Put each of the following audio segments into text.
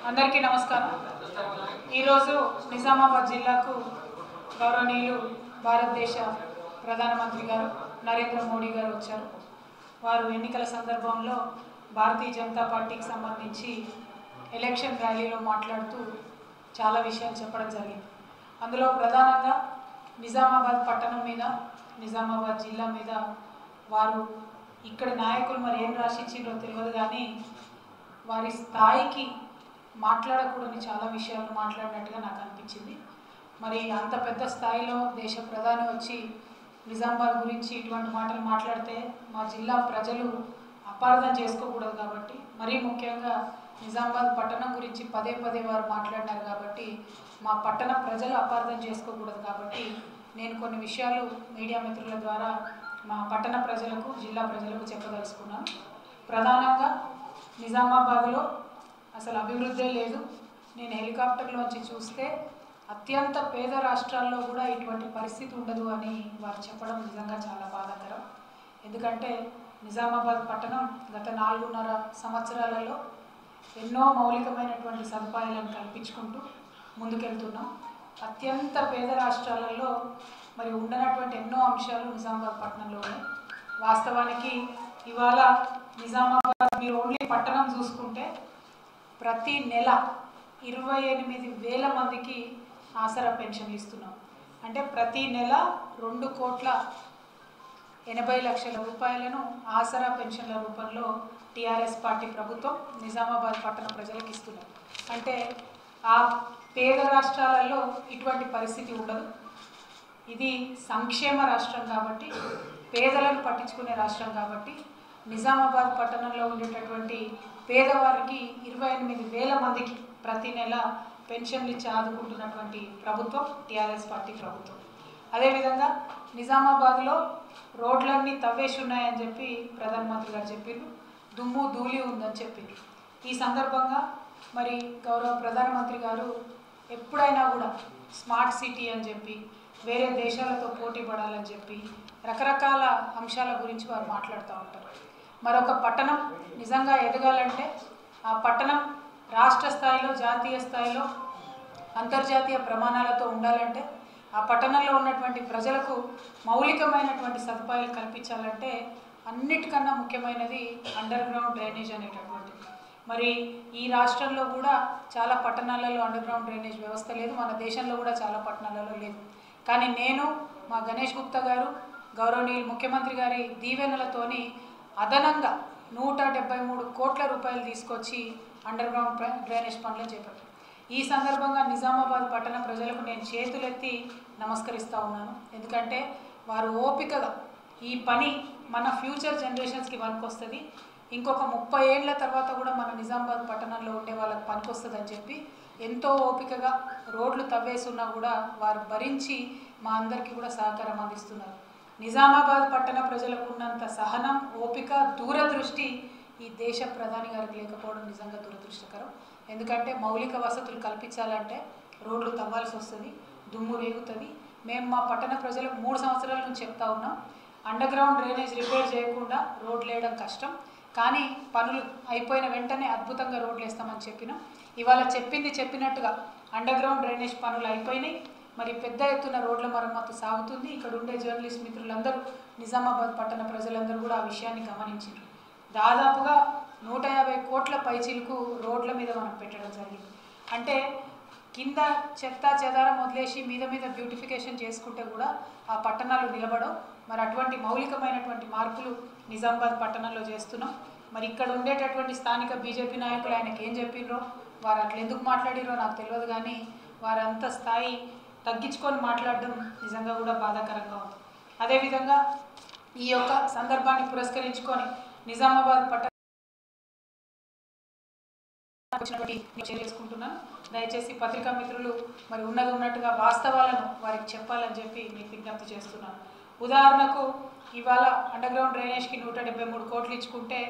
అందరికీ నమస్కారం। ఈరోజు నిజామాబాద్ జిల్లాకు గౌరవనీయులు భారతదేశ ప్రధానమంత్రి గారు నరేంద్ర మోడీ గారు వచ్చారు। వారు ఎన్నికల సందర్భంలో భారతీయ జనతా పార్టీకి సంబంధించి ఎలక్షన్ ర్యాలీలో మాట్లాడుతూ చాలా విషయాలు చెప్పడం జరిగింది। అందులో ప్రధానంగా నిజామాబాద్ పట్టణం మీద నిజామాబాద్ జిల్లా మీద వారు ఇక్కడ నాయకులు మరి ఏం రాసిచ్చిందో తెలియదు కానీ వారి స్థాయికి మాట్లాడకూడని చాలా విషయాలు మాట్లాడినట్టుగా నాకు అనిపించింది। మరి అంత పెద్ద స్థాయిలో దేశ ప్రధాని వచ్చి నిజామాబాద్ గురించి ఇటువంటి మాటలు మాట్లాడితే మా జిల్లా ప్రజలు అపార్థం చేసుకోకూడదు కాబట్టి మరీ ముఖ్యంగా నిజామాబాద్ పట్టణం గురించి పదే పదే వారు మాట్లాడినారు కాబట్టి మా పట్టణ ప్రజలు అపార్థం చేసుకోకూడదు కాబట్టి నేను కొన్ని విషయాలు మీడియా మిత్రుల ద్వారా మా పట్టణ ప్రజలకు జిల్లా ప్రజలకు చెప్పదలుచుకున్నాను। ప్రధానంగా నిజామాబాద్లో అసలు అభివృద్ధి లేదు। నేను హెలికాప్టర్లోంచి చూస్తే అత్యంత పేద రాష్ట్రాల్లో కూడా ఇటువంటి పరిస్థితి ఉండదు అని వారు చెప్పడం నిజంగా చాలా బాధాకరం। ఎందుకంటే నిజామాబాద్ పట్టణం గత 4.5 సంవత్సరాలలో ఎన్నో మౌలికమైనటువంటి సదుపాయాలను కల్పించుకుంటూ ముందుకెళ్తున్నాం। అత్యంత పేద రాష్ట్రాలలో మరి ఉండనటువంటి ఎన్నో అంశాలు నిజామాబాద్ పట్టణంలో ఉన్నాయి। వాస్తవానికి ఇవాళ నిజామాబాద్ మీరు ఓన్లీ పట్టణం చూసుకుంటే ప్రతి నెల 28,000 మందికి ఆసరా పెన్షన్లు ఇస్తున్నాం। అంటే ప్రతి నెల 2,80,00,000 రూపాయలను ఆసరా పెన్షన్ల రూపంలో టీఆర్ఎస్ పార్టీ ప్రభుత్వం నిజామాబాద్ పట్టణ ప్రజలకు ఇస్తున్నారు। అంటే ఆ పేద రాష్ట్రాలలో ఇటువంటి పరిస్థితి ఉండదు। ఇది సంక్షేమ రాష్ట్రం కాబట్టి పేదలను పట్టించుకునే రాష్ట్రం కాబట్టి నిజామాబాద్ పట్టణంలో ఉండేటటువంటి పేదవారికి 28,000 మందికి ప్రతి నెల పెన్షన్లు ఇచ్చి ఆదుకుంటున్నటువంటి ప్రభుత్వం టీఆర్ఎస్ పార్టీ ప్రభుత్వం। అదేవిధంగా నిజామాబాద్లో రోడ్లన్నీ తవ్వేసి ఉన్నాయని చెప్పి ప్రధానమంత్రి గారు చెప్పారు, దుమ్ము ధూళి ఉందని చెప్పారు। ఈ సందర్భంగా మరి గౌరవ ప్రధానమంత్రి గారు ఎప్పుడైనా కూడా స్మార్ట్ సిటీ అని చెప్పి వేరే దేశాలతో పోటీ పడాలని చెప్పి రకరకాల అంశాల గురించి వారు మాట్లాడుతూ ఉంటారు। మరొక పట్టణం నిజంగా ఎదగాలంటే ఆ పట్టణం రాష్ట్ర స్థాయిలో జాతీయ స్థాయిలో అంతర్జాతీయ ప్రమాణాలతో ఉండాలంటే ఆ పట్టణంలో ఉన్నటువంటి ప్రజలకు మౌలికమైనటువంటి సదుపాయాలు కల్పించాలంటే అన్నిటికన్నా ముఖ్యమైనది అండర్ గ్రౌండ్ డ్రైనేజ్ అనేటటువంటిది। మరి ఈ రాష్ట్రంలో కూడా చాలా పట్టణాలలో అండర్ గ్రౌండ్ డ్రైనేజ్ వ్యవస్థ లేదు, మన దేశంలో కూడా చాలా పట్టణాలలో లేదు। కానీ నేను మా గణేష్ గుప్తా గారు గౌరవనీయులు ముఖ్యమంత్రి గారి దీవెనలతోని అదనంగా 173 కోట్ల రూపాయలు తీసుకొచ్చి అండర్ గ్రౌండ్ డ్రైనేజ్ పనులను చేపట్టారు। ఈ సందర్భంగా నిజామాబాద్ పట్టణ ప్రజలకు నేను చేతులెత్తి నమస్కరిస్తూ ఉన్నాను। ఎందుకంటే వారు ఓపికగా ఈ పని మన ఫ్యూచర్ జనరేషన్స్కి పనికొస్తుంది, ఇంకొక 30 ఏళ్ల తర్వాత కూడా మన నిజామాబాద్ పట్టణంలో ఉండే వాళ్ళకి పనికొస్తుందని చెప్పి ఎంతో ఓపికగా రోడ్లు తవ్వేసున్నా కూడా వారు భరించి మా అందరికీ కూడా సహకారం అందిస్తున్నారు। నిజామాబాద్ పట్టణ ప్రజలకు ఉన్నంత సహనం, ఓపిక, దూరదృష్టి ఈ దేశ ప్రధాని గారికి లేకపోవడం నిజంగా దురదృష్టకరం। ఎందుకంటే మౌలిక వసతులు కల్పించాలంటే రోడ్లు తవ్వాల్సి వస్తుంది, దుమ్ము రేగుతుంది। మేము మా పట్టణ ప్రజలకు 3 సంవత్సరాల నుంచి చెప్తా ఉన్నాం, అండర్ గ్రౌండ్ డ్రైనేజ్ రిపేర్ చేయకుండా రోడ్లు వేయడం కష్టం, కానీ పనులు అయిపోయిన వెంటనే అద్భుతంగా రోడ్లు వేస్తామని చెప్పినాం। ఇవాళ చెప్పింది చెప్పినట్టుగా అండర్ గ్రౌండ్ డ్రైనేజ్ పనులు అయిపోయినాయి, మరి పెద్ద ఎత్తున రోడ్ల మరమ్మతు సాగుతుంది। ఇక్కడ ఉండే జర్నలిస్ట్ మిత్రులందరూ నిజామాబాద్ పట్టణ ప్రజలందరూ కూడా ఆ విషయాన్ని గమనించారు। దాదాపుగా 150 కోట్ల పైచీలకు రోడ్ల మీద మనం పెట్టడం జరిగింది। అంటే కింద చెత్త చెదారం వదిలేసి మీద మీద బ్యూటిఫికేషన్ చేసుకుంటే కూడా ఆ పట్టణాలు నిలబడవు। మరి అటువంటి మౌలికమైనటువంటి మార్పులు నిజామాబాద్ పట్టణంలో చేస్తున్నాం। మరి ఇక్కడ ఉండేటటువంటి స్థానిక బీజేపీ నాయకులు ఆయనకి ఏం చెప్పిర్రో, వారు అట్లా ఎందుకు మాట్లాడిరో నాకు తెలియదు, కానీ వారంత స్థాయి తగ్గించుకొని మాట్లాడడం నిజంగా కూడా బాధాకరంగా ఉంది। అదేవిధంగా ఈ యొక్క సందర్భాన్ని పురస్కరించుకొని నిజామాబాద్ పట్టణ చేసుకుంటున్నాను। దయచేసి పత్రికా మిత్రులు మరి ఉన్నట్టుగా వాస్తవాలను వారికి చెప్పాలని చెప్పి మీకు విజ్ఞప్తి చేస్తున్నాను। ఉదాహరణకు ఇవాళ అండర్ గ్రౌండ్ డ్రైనేజ్కి 173 కోట్లు ఇచ్చుకుంటే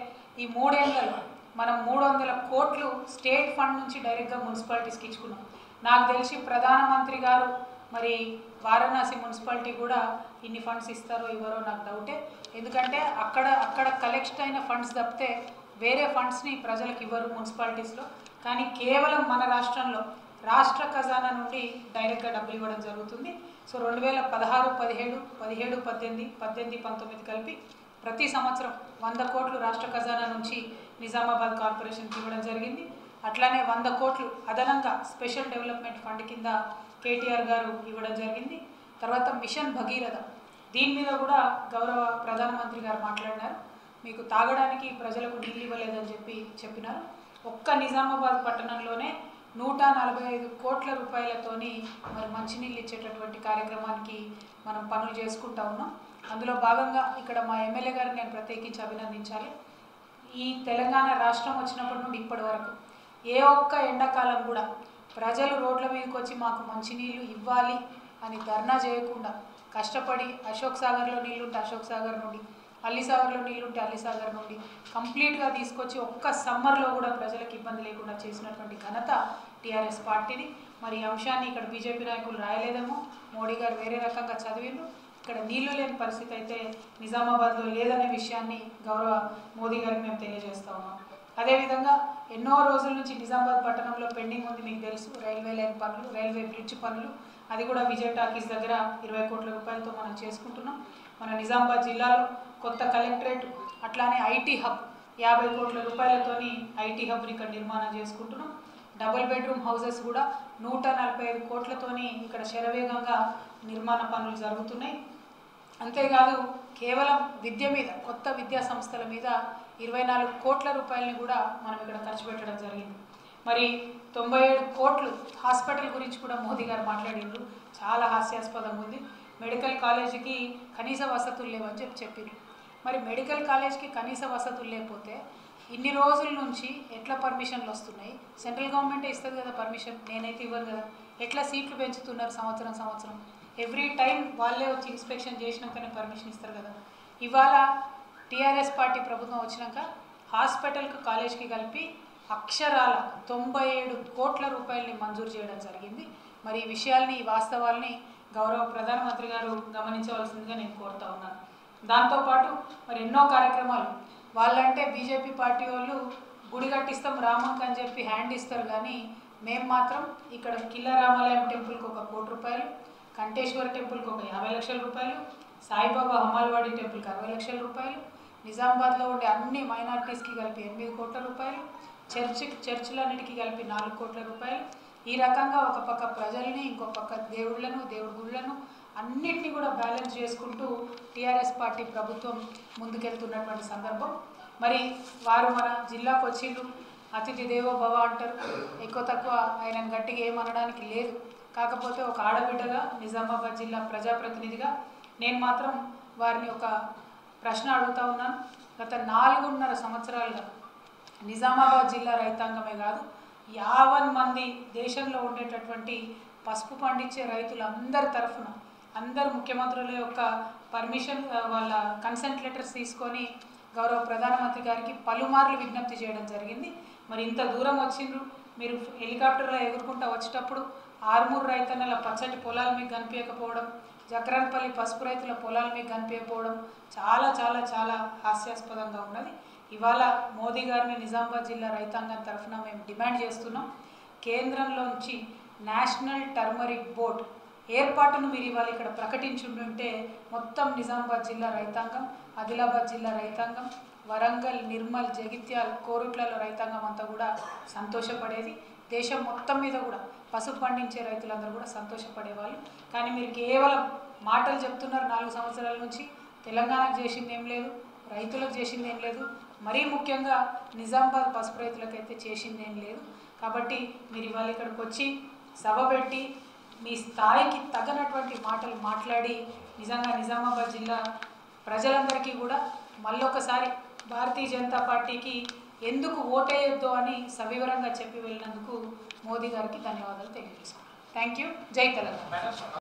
ఈ 3 ఏళ్లలో మనం 300 కోట్లు స్టేట్ ఫండ్ నుంచి డైరెక్ట్గా మున్సిపాలిటీస్కి ఇచ్చుకున్నాం। నాకు తెలిసి ప్రధానమంత్రి గారు మరి వారణాసి మున్సిపాలిటీ కూడా ఇన్ని ఫండ్స్ ఇస్తారో ఇవ్వరో నాకు డౌటే, ఎందుకంటే అక్కడ కలెక్ట్ అయిన ఫండ్స్ తప్పితే వేరే ఫండ్స్ని ప్రజలకు ఇవ్వరు మున్సిపాలిటీస్లో। కానీ కేవలం మన రాష్ట్రంలో రాష్ట్ర ఖజానా నుండి డైరెక్ట్గా డబ్బులు ఇవ్వడం జరుగుతుంది. సో 2016, 17, 17, 18, 18, 19 కలిపి ప్రతి సంవత్సరం 100 కోట్లు రాష్ట్ర ఖజానా నుంచి నిజామాబాద్ కార్పొరేషన్కి ఇవ్వడం జరిగింది. అట్లానే 100 కోట్లు అదనంగా స్పెషల్ డెవలప్మెంట్ ఫండ్ కింద కేటీఆర్ గారు ఇవ్వడం జరిగింది. తర్వాత మిషన్ భగీరథ, దీని మీద కూడా గౌరవ ప్రధానమంత్రి గారు మాట్లాడినారు. మీకు తాగడానికి ప్రజలకు నీళ్ళు ఇవ్వలేదని చెప్పినారు. ఒక్క నిజామాబాద్ పట్టణంలోనే 145 కోట్ల రూపాయలతోని మరి మంచినీళ్ళు ఇచ్చేటటువంటి కార్యక్రమానికి మనం పనులు చేసుకుంటా ఉన్నాం. అందులో భాగంగా ఇక్కడ మా ఎమ్మెల్యే గారిని నేను ప్రత్యేకించి అభినందించాలి. ఈ తెలంగాణ రాష్ట్రం వచ్చినప్పటి నుండి ఇప్పటి వరకు ఏ ఒక్క ఎండాకాలం కూడా ప్రజలు రోడ్ల మీదకి వచ్చి మాకు మంచినీళ్ళు ఇవ్వాలి అని ధర్నా చేయకుండా కష్టపడి అశోక్ సాగర్లో నీళ్ళుంటే అశోక్ సాగర్ నుండి, అల్లిసాగర్లో నీళ్ళుంటే అల్లిసాగర్ నుండి కంప్లీట్గా తీసుకొచ్చి ఒక్క సమ్మర్లో కూడా ప్రజలకు ఇబ్బంది లేకుండా చేసినటువంటి ఘనత టీఆర్ఎస్ పార్టీని. మరి ఈ అంశాన్ని ఇక్కడ బీజేపీ నాయకులు రాయలేదేమో, మోడీ గారు వేరే రకంగా చదివిండ్రు. ఇక్కడ నీళ్లు లేని పరిస్థితి అయితే నిజామాబాద్లో లేదనే విషయాన్ని గౌరవ మోదీ గారికి మేము తెలియజేస్తా ఉన్నాం. అదేవిధంగా ఎన్నో రోజుల నుంచి నిజామాబాద్ పట్టణంలో పెండింగ్ ఉంది, మీకు తెలుసు. రైల్వే లైన్ పనులు, రైల్వే బ్రిడ్జ్ పనులు, అది కూడా విజయ్ టాకీస్ దగ్గర 20 కోట్ల రూపాయలతో మనం చేసుకుంటున్నాం. మన నిజామాబాద్ జిల్లాలో కొత్త కలెక్టరేట్, అట్లానే ఐటీ హబ్ 50 కోట్ల రూపాయలతోని ఐటీ హబ్ని ఇక్కడ నిర్మాణం చేసుకుంటున్నాం. డబుల్ బెడ్రూమ్ హౌసెస్ కూడా 145 కోట్లతోని ఇక్కడ శరవేగంగా నిర్మాణ పనులు జరుగుతున్నాయి. అంతేకాదు కేవలం విద్య మీద, కొత్త విద్యా సంస్థల మీద 24 కోట్ల రూపాయలని కూడా మనం ఇక్కడ ఖర్చు పెట్టడం జరిగింది. మరి 97 కోట్లు హాస్పిటల్ గురించి కూడా మోదీ గారు మాట్లాడిండ్రు. చాలా హాస్యాస్పదంగా ఉంది. మెడికల్ కాలేజీకి కనీస వసతులు లేవని చెప్పారు. మరి మెడికల్ కాలేజ్కి కనీస వసతులు లేకపోతే ఇన్ని రోజుల నుంచి ఎట్లా పర్మిషన్లు వస్తున్నాయి? సెంట్రల్ గవర్నమెంటే ఇస్తుంది కదా పర్మిషన్, నేనైతే ఇవ్వను కదా. ఎట్లా సీట్లు పెంచుతున్నారు సంవత్సరం? ఎవ్రీ టైం వాళ్ళే వచ్చి ఇన్స్పెక్షన్ చేసినాకనే పర్మిషన్ ఇస్తారు కదా. ఇవాళ టీఆర్ఎస్ పార్టీ ప్రభుత్వం వచ్చినాక హాస్పిటల్కి, కాలేజ్కి కలిపి అక్షరాల 97 కోట్ల రూపాయలని మంజూరు చేయడం జరిగింది. మరి ఈ విషయాల్ని, ఈ వాస్తవాల్ని గౌరవ ప్రధానమంత్రి గారు గమనించవలసిందిగా నేను కోరుతా ఉన్నాను. దాంతోపాటు మరి ఎన్నో కార్యక్రమాలు, వాళ్ళంటే బీజేపీ పార్టీ వాళ్ళు గుడి కట్టిస్తాం రామంకి అని చెప్పి హ్యాండ్ ఇస్తారు, కానీ మేము మాత్రం ఇక్కడ కిల్లా రామాలయం టెంపుల్కి 1 కోటి రూపాయలు, కంటేశ్వర టెంపుల్కి 50 లక్షల రూపాయలు, సాయిబాబా హమాల్వాడి టెంపుల్కి 60 లక్షల రూపాయలు, నిజామాబాద్లో ఉండే అన్ని మైనారిటీస్కి కలిపి 8 కోట్ల రూపాయలు, చర్చిలన్నిటికీ కలిపి 4 కోట్ల రూపాయలు. ఈ రకంగా ఒక పక్క ప్రజల్ని, ఇంకో పక్క దేవుడి గుళ్ళను అన్నిటినీ కూడా బ్యాలెన్స్ చేసుకుంటూ టీఆర్ఎస్ పార్టీ ప్రభుత్వం ముందుకెళ్తున్నటువంటి సందర్భం. మరి వారు మన జిల్లాకు వచ్చిండ్రు, అతిథి దేవో భవ అంటారు. ఎక్కువ తక్కువ ఆయనను గట్టిగా ఏమనడానికి లేదు. కాకపోతే ఒక ఆడబిడ్డగా, నిజామాబాద్ జిల్లా ప్రజాప్రతినిధిగా నేను మాత్రం వారిని ఒక ప్రశ్న అడుగుతా ఉన్నాను. గత 4.5 సంవత్సరాలుగా నిజామాబాద్ జిల్లా రైతాంగమే కాదు, 50 మంది దేశంలో ఉండేటటువంటి పసుపు పండించే రైతులందరి తరఫున అందరు ముఖ్యమంత్రుల యొక్క పర్మిషన్, వాళ్ళ కన్సెంట్ లెటర్స్ తీసుకొని గౌరవ ప్రధానమంత్రి గారికి పలుమార్లు విజ్ఞప్తి చేయడం జరిగింది. మరి ఇంత దూరం వచ్చిండ్రు, మీరు హెలికాప్టర్లో ఎగురుకుంటూ వచ్చేటప్పుడు ఆర్మూర్ రైతన్నల పచ్చటి పొలాలు మీకు కనిపించకపోవడం, జక్రాన్పల్లి పసుపు రైతుల పొలాలు మీకు కనిపించకపోవడం చాలా చాలా చాలా హాస్యాస్పదంగా ఉన్నది. ఇవాళ మోదీ గారిని నిజామాబాద్ జిల్లా రైతాంగం తరఫున మేము డిమాండ్ చేస్తున్నాం. కేంద్రంలోంచి నేషనల్ టర్మరిక్ బోర్డ్ ఏర్పాటును మీరు ఇవాళ ఇక్కడ ప్రకటించుంటే మొత్తం నిజామాబాద్ జిల్లా రైతాంగం, ఆదిలాబాద్ జిల్లా రైతాంగం, వరంగల్, నిర్మల్, జగిత్యాల్, కోరుట్లలో రైతాంగం అంతా కూడా సంతోషపడేది. దేశం మొత్తం మీద కూడా పసుపు పండించే రైతులందరూ కూడా సంతోషపడేవాళ్ళు. కానీ మీరు కేవలం మాటలు చెప్తున్నారు. 4 సంవత్సరాల నుంచి తెలంగాణకు చేసింది ఏం లేదు, రైతులకు చేసింది ఏం లేదు, మరీ ముఖ్యంగా నిజామాబాద్ పసుపు రైతులకైతే చేసింది ఏం లేదు. కాబట్టి మీరు ఇవాళ ఇక్కడికి వచ్చి సభ పెట్టి మీ స్థాయికి తగ్గనటువంటి మాటలు మాట్లాడి నిజంగా నిజామాబాద్ జిల్లా ప్రజలందరికీ కూడా మళ్ళొకసారి భారతీయ జనతా పార్టీకి ఎందుకు ఓటేయొద్దు అని సవివరంగా చెప్పి వెళ్ళినందుకు మోదీ గారికి ధన్యవాదాలు తెలియజేస్తాను. Thank you. జై తెలంగాణ.